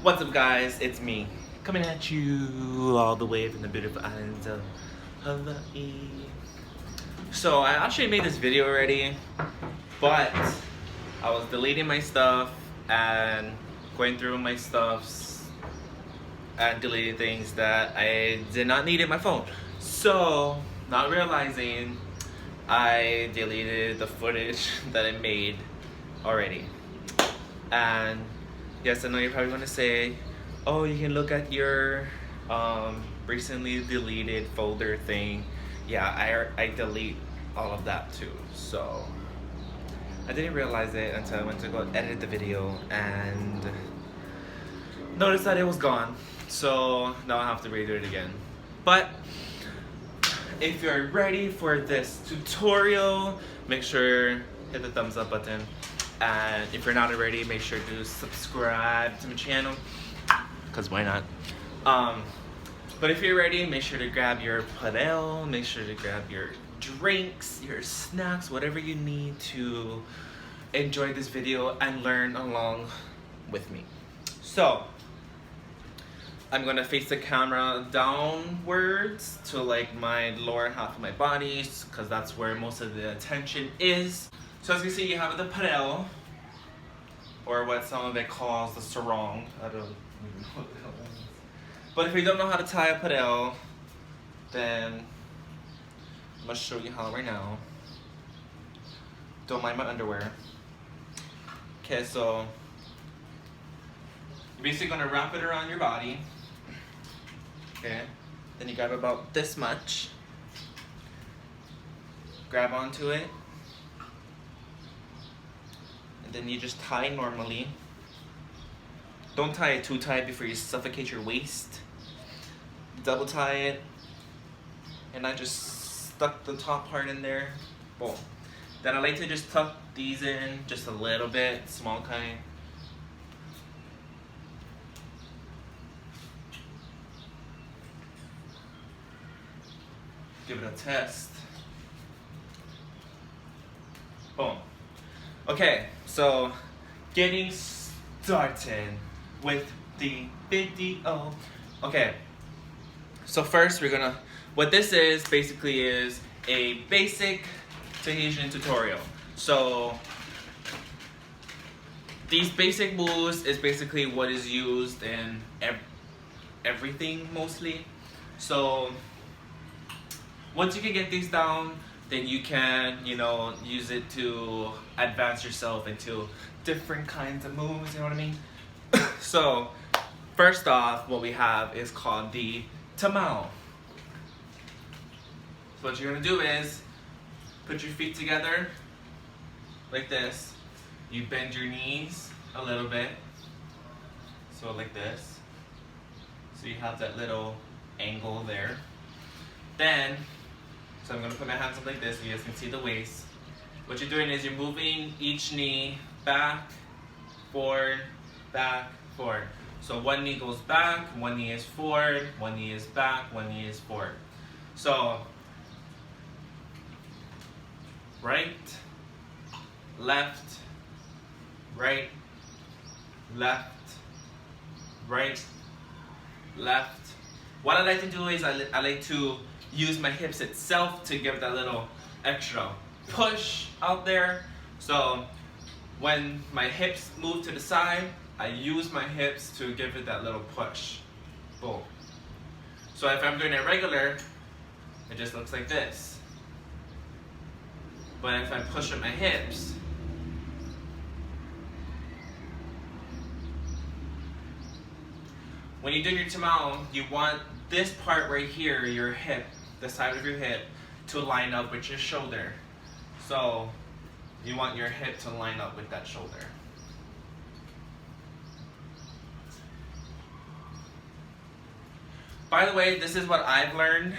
What's up, guys? It's me, coming at you all the way from the beautiful islands of Hawaii. So I actually made this video already, but I was deleting my stuff and going through my stuffs and deleting things that I did not need in my phone. So, not realizing, I deleted the footage that I made already. And yes, I know you're probably gonna say, oh, you can look at your recently deleted folder thing. Yeah, I delete all of that too. So I didn't realize it until I went to go edit the video and noticed that it was gone. So now I have to redo it again. But if you're ready for this tutorial, make sure hit the thumbs up button. And if you're not already, make sure to subscribe to my channel, because why not? But if you're ready, make sure to grab your padel, make sure to grab your drinks, your snacks, whatever you need to enjoy this video and learn along with me. So, I'm gonna face the camera downwards to like my lower half of my body, because that's where most of the attention is. So as you see, you have the padel, or what some of it calls the sarong. I don't even know what the hell that is. But if you don't know how to tie a padel, then I'm gonna show you how right now. Don't mind my underwear. Okay, so you're basically gonna wrap it around your body. Okay, then you grab about this much. Grab onto it. And then you just tie normally. Don't tie it too tight before you suffocate your waist. Double tie it. And I just stuck the top part in there. Boom. Then I like to just tuck these in just a little bit, small kind. Give it a test. Boom. Okay, so getting started with the video. Okay, so first we're gonna, what this is basically is a basic Tahitian tutorial. So these basic moves is basically what is used in everything mostly. So once you can get these down, then you can, use it to advance yourself into different kinds of moves, you know what I mean? So, first off, what we have is called the tamao. So what you're gonna do is, put your feet together, like this. You bend your knees a little bit, so like this. So you have that little angle there. Then, so I'm going to put my hands up like this so you guys can see the waist. What you're doing is you're moving each knee back, forward, back, forward. So one knee goes back, one knee is forward, one knee is back, one knee is forward. So, right, left, right, left, right, left. What I like to do is I like to use my hips itself to give that little extra push out there. So when my hips move to the side, I use my hips to give it that little push. Boom. So if I'm doing it regular, it just looks like this. But if I push with my hips, when you do your tamao, you want this part right here, your hip, the side of your hip, to line up with your shoulder. So you want your hip to line up with that shoulder. By the way, this is what I've learned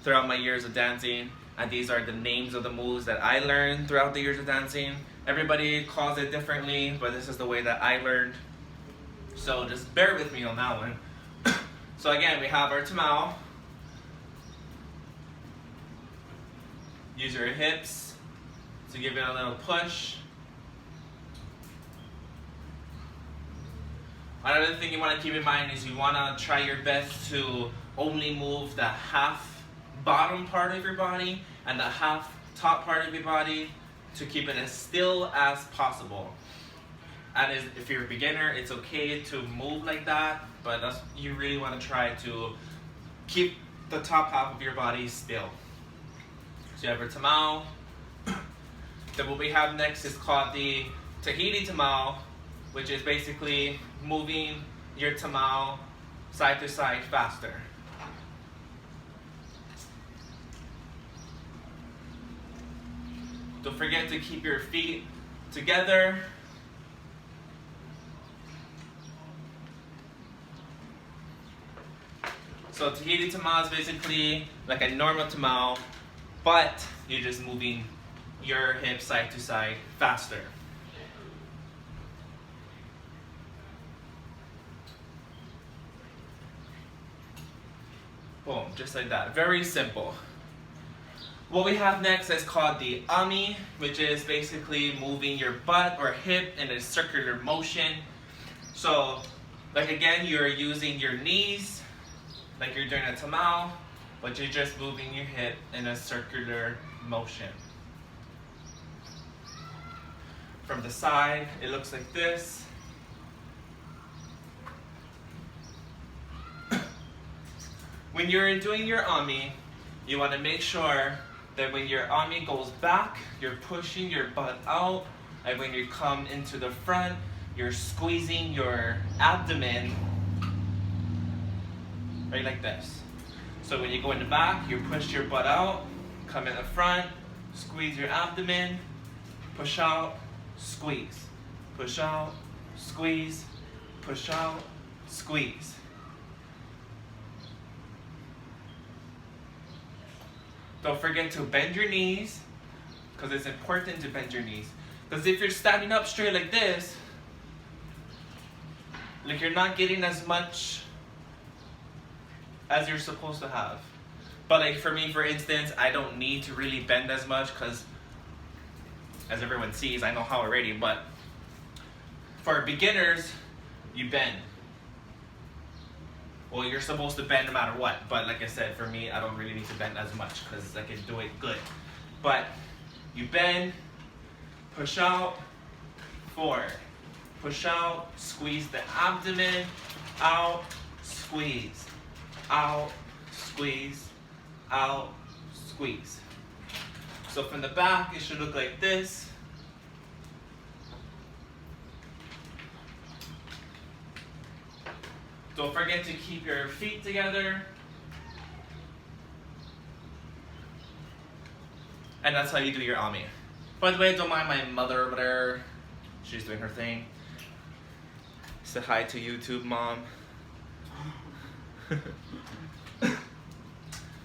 throughout my years of dancing, and these are the names of the moves that I learned throughout the years of dancing. Everybody calls it differently, but this is the way that I learned. So just bear with me on that one. So again, we have our tamao. Use your hips to give it a little push. Another thing you want to keep in mind is you want to try your best to only move the half bottom part of your body and the half top part of your body to keep it as still as possible. And if you're a beginner, it's okay to move like that, but you really want to try to keep the top half of your body still. So you have your tamau. Then what we have next is called the Tahiti tamau, which is basically moving your tamau side to side faster. Don't forget to keep your feet together. So Tahiti tamau is basically like a normal tamau, but you're just moving your hips side to side faster. Boom, just like that. Very simple. What we have next is called the Omni, which is basically moving your butt or hip in a circular motion. So, like again, you're using your knees, like you're doing a tamau, but you're just moving your hip in a circular motion. From the side, it looks like this. When you're doing your Omni, you want to make sure that when your Omni goes back, you're pushing your butt out, and when you come into the front, you're squeezing your abdomen right like this. So when you go in the back, you push your butt out, come in the front, squeeze your abdomen, push out, squeeze, push out, squeeze, push out, squeeze. Don't forget to bend your knees, because it's important to bend your knees. Because if you're standing up straight like this, like you're not getting as much as you're supposed to have. But like for me, for instance, I don't need to really bend as much because, as everyone sees, I know how already, but for beginners, you bend. Well, you're supposed to bend no matter what, but like I said, for me, I don't really need to bend as much because I can do it good. But you bend, push out, forward, push out, squeeze the abdomen, out, squeeze, out, squeeze, out, squeeze. So from the back, it should look like this. Don't forget to keep your feet together. And that's how you do your Omni. By the way, don't mind my mother over there. She's doing her thing. Say hi to YouTube, Mom.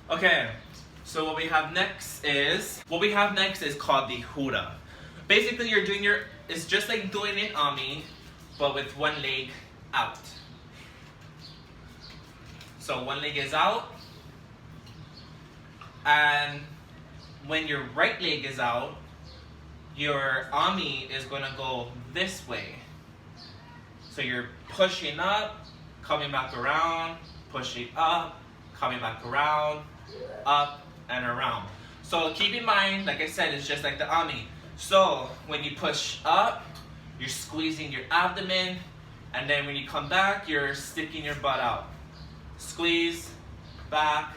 Okay, so what we have next is called the Hooter. Basically, it's just like doing an Omni, but with one leg out. So one leg is out, and when your right leg is out, your Omni is going to go this way. So you're pushing up, coming back around, pushing up, coming back around, up and around. So keep in mind, like I said, it's just like the Omni. So when you push up, you're squeezing your abdomen, and then when you come back, you're sticking your butt out. Squeeze, back,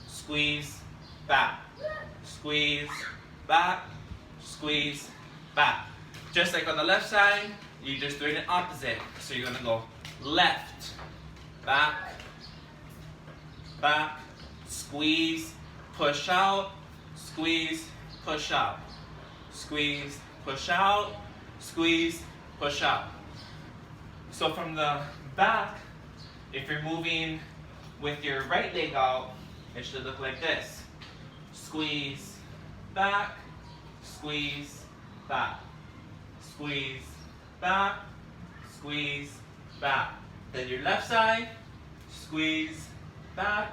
squeeze, back, squeeze, back, squeeze, back. Just like on the left side, you're just doing it opposite. So you're gonna go left, back, back, squeeze, push out, squeeze, push out, squeeze, push out, squeeze, push out. So from the back, if you're moving with your right leg out, it should look like this. Squeeze, back, squeeze, back, squeeze, back, squeeze, back. Then your left side, squeeze, back,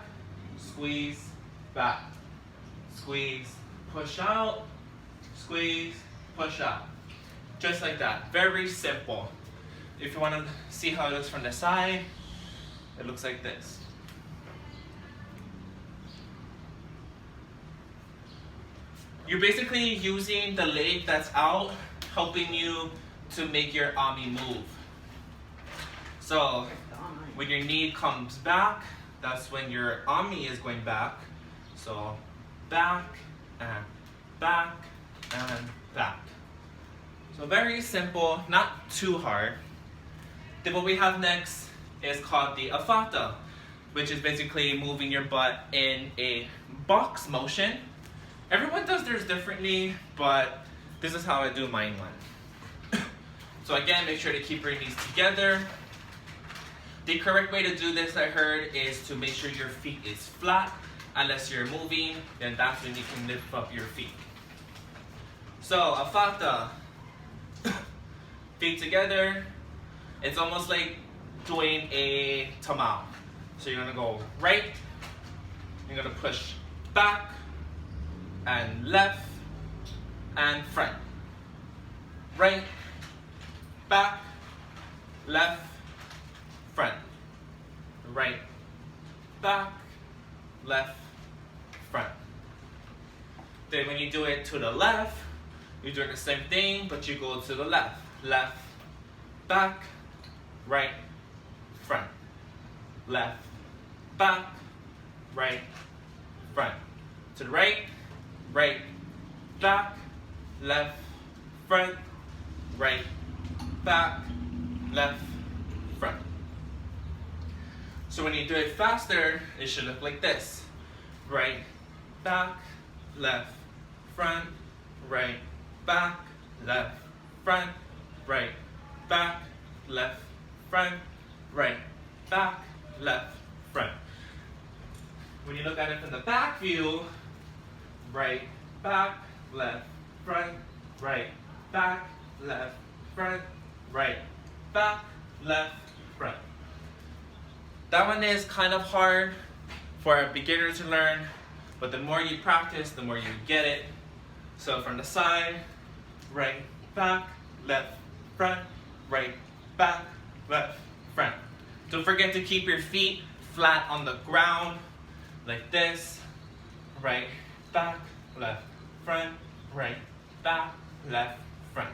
squeeze, back, squeeze, push out, squeeze, push out. Just like that, very simple. if you want to see how it looks from the side, it looks like this. You're basically using the leg that's out, helping you to make your Omni move. So when your knee comes back, that's when your Omni is going back. So back and back and back. So very simple, not too hard. Then what we have next is called the afata, which is basically moving your butt in a box motion. Everyone does theirs differently, but this is how I do mine one. So again, make sure to keep your knees together. The correct way to do this, I heard, is to make sure your feet is flat. Unless you're moving, then that's when you can lift up your feet. So afata, feet together. It's almost like doing a tamao. So you're gonna go right, you're gonna push back, and left, and front. Right, back, left, front. Right, back, left, front. Then when you do it to the left, you're doing the same thing, but you go to the left. Left, back, right, front. Left, back, right, front. To the right, right, back, left, front, right, back, left, front. So when you do it faster, it should look like this. Right, back, left, front, right, back, left, front, right, back, left, front, right, back, left, front. When you look at it from the back view, right, back, left, front, right, back, left, front, right, back, left, front. That one is kind of hard for a beginner to learn, but the more you practice, the more you get it. So from the side, right, back, left, front, right, back, left, front. Don't forget to keep your feet flat on the ground, like this. Right, back, left, front, right, back, left, front.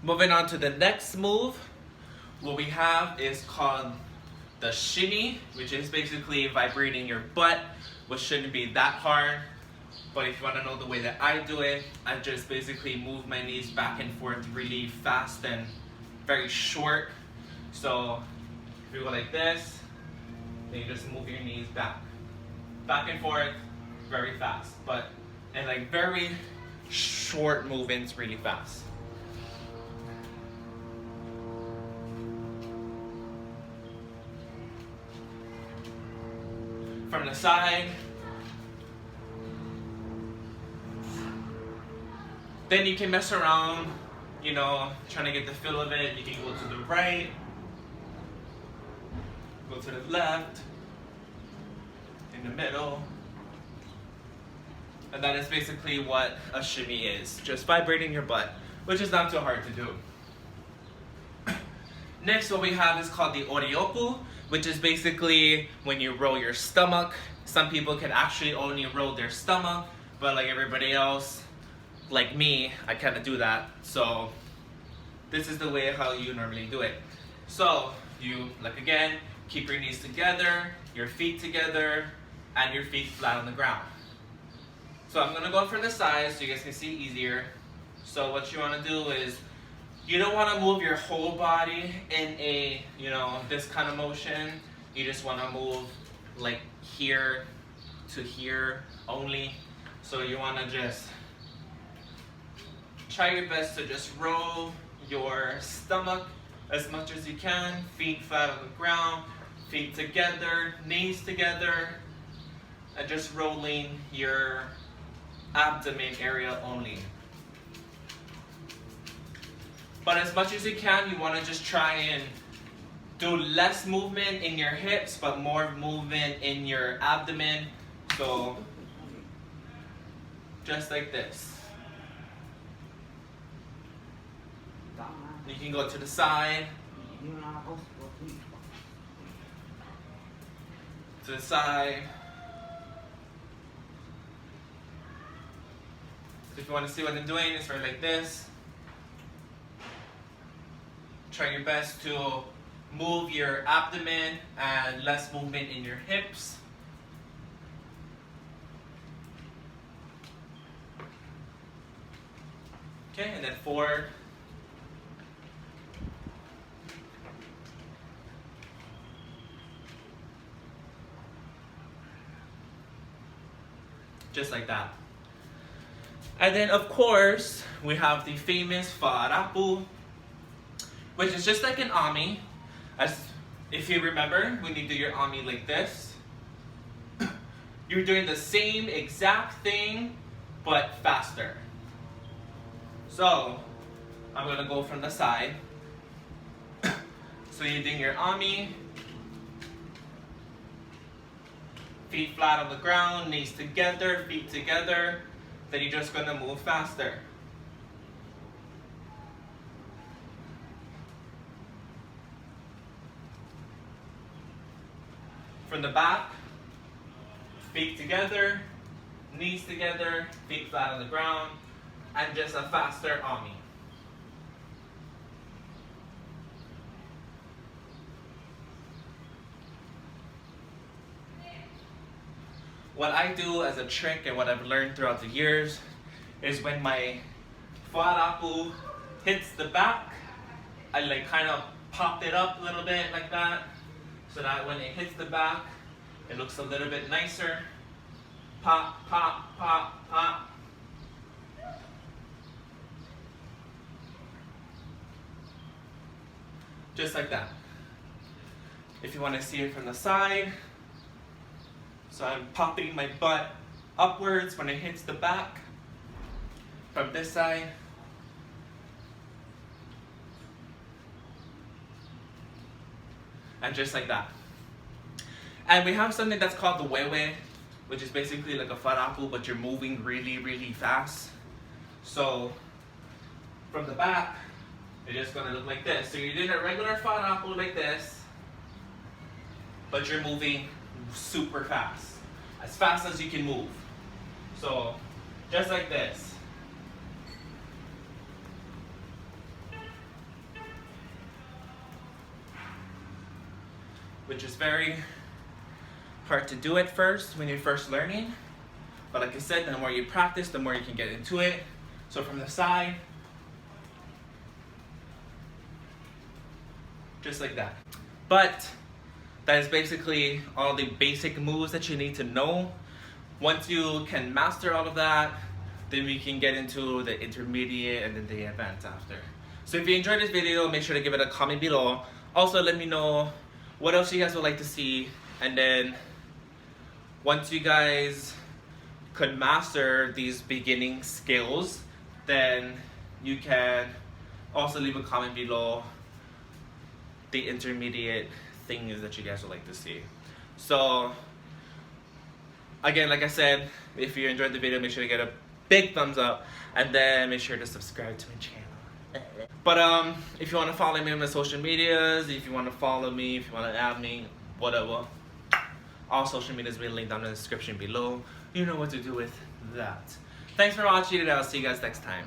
Moving on to the next move, what we have is called the shimmy, which is basically vibrating your butt, which shouldn't be that hard. But if you want to know the way that I do it, I just basically move my knees back and forth really fast and very short. So if you go like this, then you just move your knees back and forth very fast, but and like very short movements really fast. From the side. Then you can mess around, you know, trying to get the feel of it. You can go to the right, go to the left, in the middle. And that is basically what a shimmy is. Just vibrating your butt, which is not too hard to do. Next, what we have is called the Audioboo, which is basically when you roll your stomach. Some people can actually only roll their stomach, but like everybody else, like me, I kind of do that. So this is the way how you normally do it. So you, like again, keep your knees together, your feet together, and your feet flat on the ground. So I'm gonna go from the side so you guys can see easier. So what you wanna do is, you don't wanna move your whole body in a, you know, this kind of motion. You just wanna move like here to here only. So you wanna just try your best to just roll your stomach as much as you can. Feet flat on the ground, feet together, knees together, and just rolling your abdomen area only. But as much as you can, you want to just try and do less movement in your hips, but more movement in your abdomen. So just like this. You can go to the side. To the side. So if you want to see what I'm doing, it's right like this. Try your best to move your abdomen and less movement in your hips. Okay, and then forward. Just like that. And then of course, we have the famous VARU, which is just like an Omni. As if you remember, when you do your Omni like this, you're doing the same exact thing, but faster. So, I'm gonna go from the side. So you're doing your Omni, feet flat on the ground, knees together, feet together. Then you're just gonna move faster. From the back, feet together, knees together, feet flat on the ground, and just a faster Omni. What I do as a trick and what I've learned throughout the years is when my VARU hits the back, I like kind of pop it up a little bit like that, so that when it hits the back, it looks a little bit nicer. Pop, pop, pop, pop. Just like that. If you want to see it from the side, so I'm popping my butt upwards when it hits the back from this side. And just like that. And we have something that's called the Waywe, which is basically like a VARU, but you're moving really, really fast. So from the back, it's just gonna look like this. So you're doing a regular VARU like this, but you're moving super fast as you can move. So just like this. Which is very hard to do at first when you're first learning. But like I said, the more you practice, the more you can get into it. So from the side, just like that. But that is basically all the basic moves that you need to know. Once you can master all of that, then we can get into the intermediate and then the advanced after. So if you enjoyed this video, make sure to give it a comment below. Also, let me know what else you guys would like to see. And then once you guys could master these beginning skills, then you can also leave a comment below the intermediate things that you guys would like to see. So again, like I said, if you enjoyed the video, make sure to get a big thumbs up and then make sure to subscribe to my channel. But if you want to follow me on my social medias, if you want to follow me, if you want to add me, whatever, all social medias will be linked down in the description below. You know what to do with that. Thanks for watching, and I'll see you guys next time.